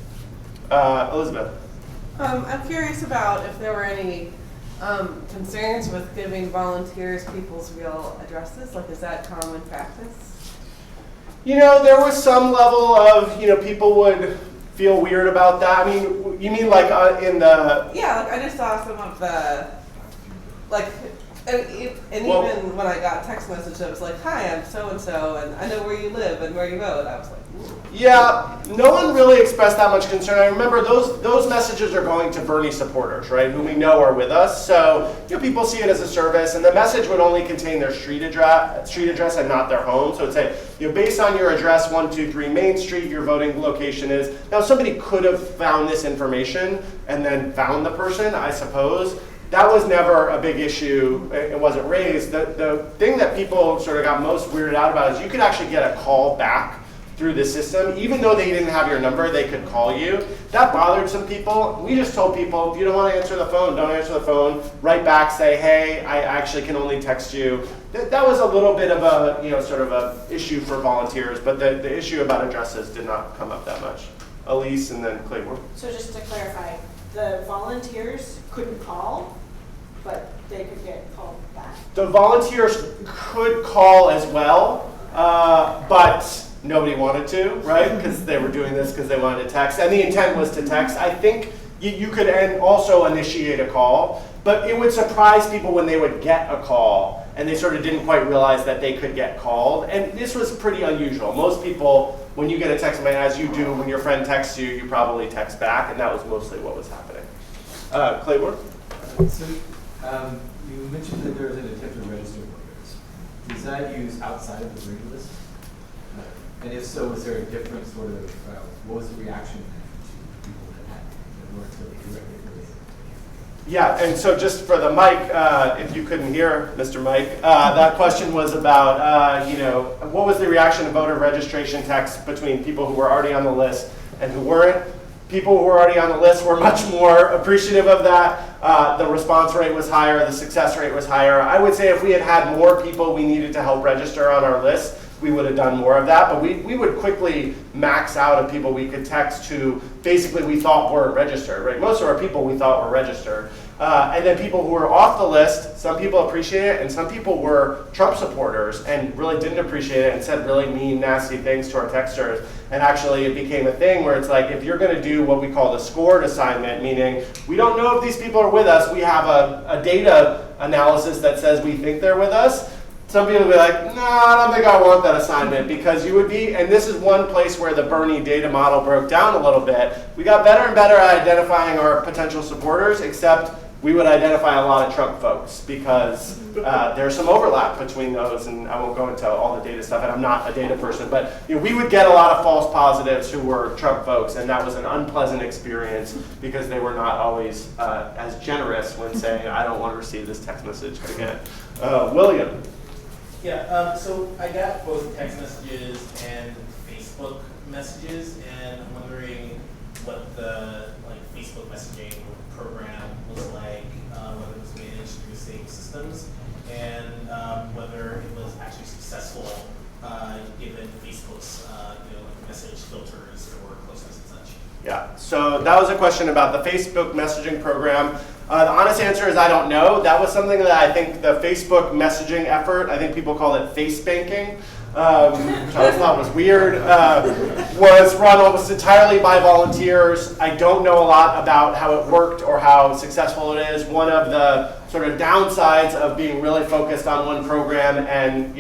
Elizabeth. I'm curious about if there were any concerns with giving volunteers people's real addresses. Like, is that common practice? There was some level of, people would feel weird about that? I mean, you mean like in the... Yeah, like I just saw some of the, like, and Well- even when I got text message, it was like, "Hi, I'm so and so, and I know where you live and where you vote." I was like, "Ooh." Yeah, no one really expressed that much concern. I remember those messages are going to Bernie supporters, right, who we know are with us. So people see it as a service, and the message would only contain their street address and not their home. So it'd say, based on your address, 123 Main Street, your voting location is. Now, somebody could have found this information and then found the person, I suppose. That was never a big issue. It wasn't raised. The thing that people sort of got most weirded out about is you could actually get a call back through the system. Even though they didn't have your number, they could call you. That bothered some people. We just told people, if you don't want to answer the phone, don't answer the phone. Write back, say, hey, I actually can only text you. That was a little bit of a, sort of a issue for volunteers, but the issue about addresses did not come up that much. Elise and then Claiborne. So just to clarify, the volunteers couldn't call, but they could get called back? The volunteers could call as well, but nobody wanted to, right? Because they were doing this because they wanted to text. And the intent was to text. I think you could also initiate a call, but it would surprise people when they would get a call and they sort of didn't quite realize that they could get called. And this was pretty unusual. Most people, when you get a text, as you do when your friend texts you, you probably text back, and that was mostly what was happening. Claiborne? So you mentioned that there was an attempt to register voters. Was that used outside of the voting list? And if so, was there a different sort of, what was the reaction to people that weren't really directly related? Yeah, and so just for the mic, if you couldn't hear Mr. Mike, that question was about, what was the reaction to voter registration text between people who were already on the list and who weren't? People who were already on the list were much more appreciative of that. The response rate was higher, the success rate was higher. I would say if we had had more people we needed to help register on our list, we would have done more of that, but we would quickly max out of people we could text who basically we thought weren't registered, right? Most of our people we thought were registered. And then people who were off the list, some people appreciate it, and some people were Trump supporters and really didn't appreciate it and said really mean, nasty things to our texters. And actually it became a thing where it's like, if you're gonna do what we call the scored assignment, meaning we don't know if these people are with us, we have a data analysis that says we think they're with us. Some people will be like, no, I don't think I want that assignment, because you would be, and this is one place where the Bernie data model broke down a little bit. We got better and better at identifying our potential supporters, except we would identify a lot of Trump folks, because there's some overlap between those, and I won't go into all the data stuff, and I'm not a data person, but we would get a lot of false positives who were Trump folks, and that was an unpleasant experience because they were not always as generous when saying, I don't want to receive this text message again. William. Yeah, so I got both text messages and Facebook messages, and I'm wondering what the Facebook messaging program was like, whether it was managed through the same systems, and whether it was actually successful given Facebook's message filters or closeness and such. Yeah, so that was a question about the Facebook messaging program. The honest answer is I don't know. That was something that I think the Facebook messaging effort, I think people call it face banking, which I always thought was weird, was run almost entirely by volunteers. I don't know a lot about how it worked or how successful it is. One of the sort of downsides of being really focused on one program and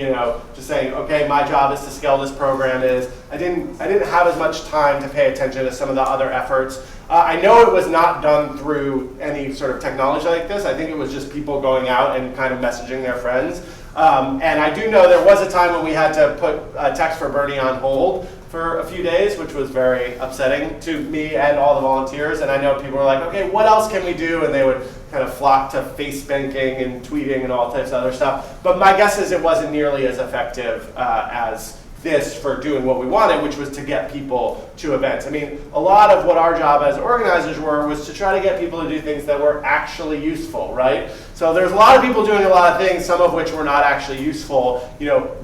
just saying, okay, my job is to scale this program is I didn't have as much time to pay attention to some of the other efforts. I know it was not done through any sort of technology like this. I think it was just people going out and kind of messaging their friends. And I do know there was a time when we had to put Text for Bernie on hold for a few days, which was very upsetting to me and all the volunteers. And I know people were like, okay, what else can we do? And they would kind of flock to face banking and tweeting and all types of other stuff. But my guess is it wasn't nearly as effective as this for doing what we wanted, which was to get people to events. I mean, a lot of what our job as organizers was to try to get people to do things that were actually useful, right? So there's a lot of people doing a lot of things, some of which were not actually useful.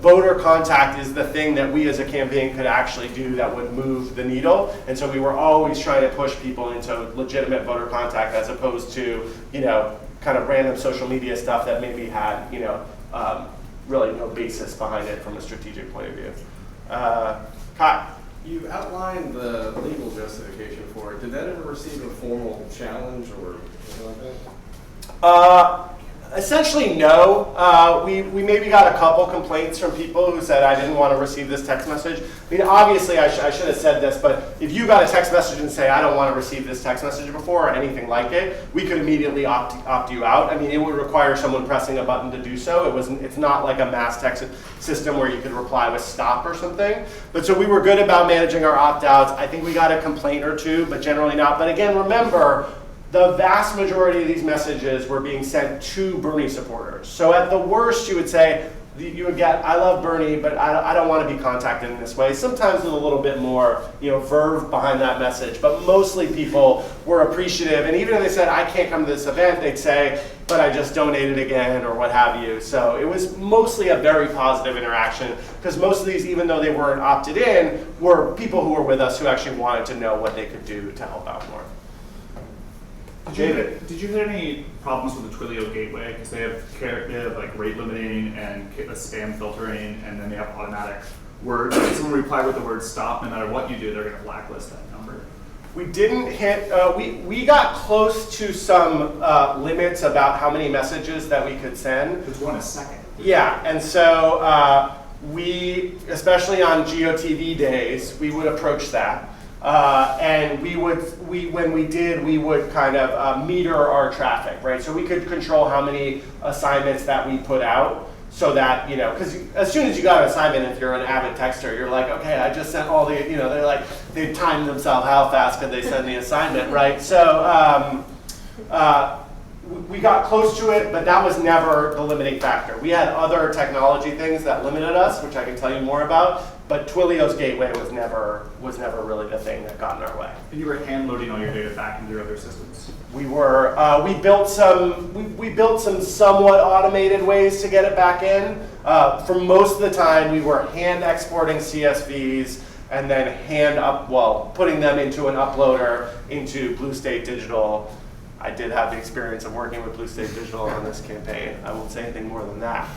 Voter contact is the thing that we as a campaign could actually do that would move the needle. And so we were always trying to push people into legitimate voter contact as opposed to, kind of random social media stuff that maybe had, really no basis behind it from a strategic point of view. Kai. You've outlined the legal justification for it. Did that ever receive a formal challenge or anything like that? Essentially, no. We maybe got a couple complaints from people who said, I didn't want to receive this text message. I mean, obviously, I should have said this, but if you got a text message and say, I don't want to receive this text message before or anything like it, we could immediately opt you out. I mean, it would require someone pressing a button to do so. It's not like a mass text system where you could reply with stop or something. But so we were good about managing our opt-outs. I think we got a complaint or two, but generally not. But again, remember, the vast majority of these messages were being sent to Bernie supporters. So at the worst, you would say, you would get, I love Bernie, but I don't want to be contacted in this way. Sometimes with a little bit more, verve behind that message. But mostly people were appreciative. And even if they said, I can't come to this event, they'd say, but I just donated again or what have you. So it was mostly a very positive interaction because most of these, even though they weren't opted in, were people who were with us who actually wanted to know what they could do to help out more. Did you hit any problems with the Twilio gateway? Because they have like rate limiting and spam filtering, and then they have automatic words. If someone reply with the word stop, no matter what you do, they're going to blacklist that number. We didn't hit, we got close to some limits about how many messages that we could send. It's one a second. Yeah, and so we, especially on GeoTV days, we would approach that. And when we did, we would kind of meter our traffic, right? So we could control how many assignments that we put out so that, because as soon as you got an assignment, if you're an avid texter, you're like, okay, I just sent all the, they're like, they time themselves how fast could they send the assignment, right? So we got close to it, but that was never the limiting factor. We had other technology things that limited us, which I can tell you more about. But Twilio's gateway was never really the thing that got in our way. And you were hand loading all your data back into your other systems. We were. We built some somewhat automated ways to get it back in. For most of the time, we were hand exporting CSVs and then putting them into an uploader into Blue State Digital. I did have the experience of working with Blue State Digital on this campaign. I won't say anything more than that.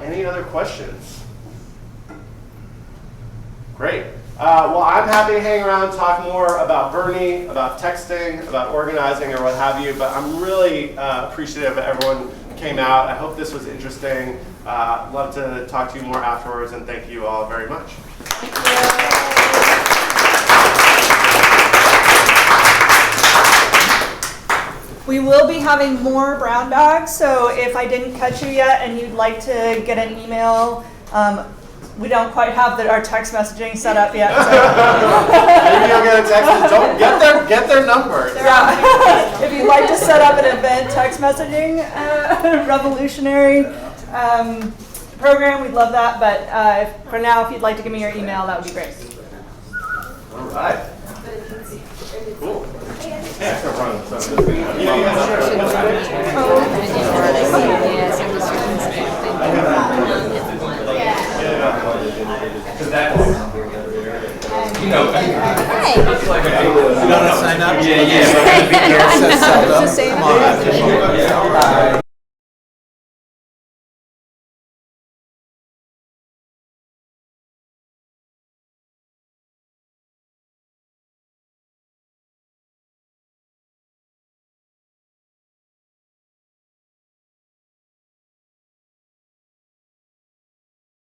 Any other questions? Great. Well, I'm happy to hang around and talk more about Bernie, about texting, about organizing, or what have you, but I'm really appreciative that everyone came out. I hope this was interesting. Love to talk to you more afterwards, and thank you all very much. Thank you. We will be having more brown bags, so if I didn't catch you yet and you'd like to get an email, we don't quite have our text messaging set up yet. So. Maybe you'll get a text. Don't get their number. Yeah. If you'd like to set up an event text messaging revolutionary program, we'd love that. But for now, if you'd like to give me your email, that would be great. All right. Cool. You gotta sign up? Yeah. We're gonna be there. Come on.